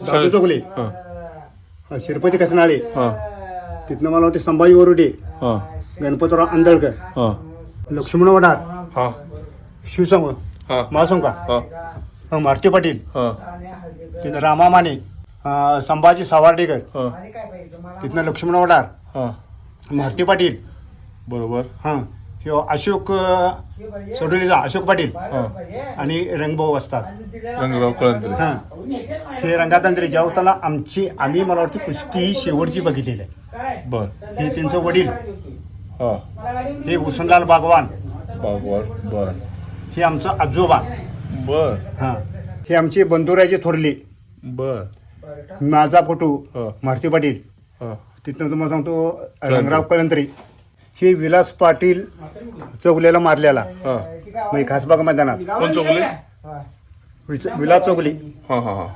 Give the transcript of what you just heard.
दादू चौगले, हां शिरपती कसनाळे, हां तिथनं मला वाटते संभाजी वरुडे, हां गणपतराव आंदळकर, हां लक्ष्मण वडार, हां शिवसंग हां महासंका, हां मारुती पाटील, हां तिथं रामा माने, संभाजी सावर्डेकर, हां तिथनं लक्ष्मण वडार, हां मारुती पाटील, बरोबर हां ह्यो अशोक सोडोलीचा अशोक पाटील हां आणि रंगभाऊ असतात. रंगराव कळंत्रे. हां हे रंगातंत्रे ज्या वेळेला आम्ही मला वाटतं कुस्ती ही शेवटची बघितलेली आहे. बर हे त्यांचं वडील हां हे वसंतलाल बागवान, बागवान बर हे आमचं आजोबा, बर हां हे आमचे बंधुराजे थोरले, बर माझा फोटो हां मारुती पाटील, हां तिथनं तुम्हाला सांगतो रंगराव कळंत्रे, हे विलास पाटील चौगलेला मारलेला हां म्हणजे खासबाग मैदानात कोण चौगले विलास चौगले, हां हां हां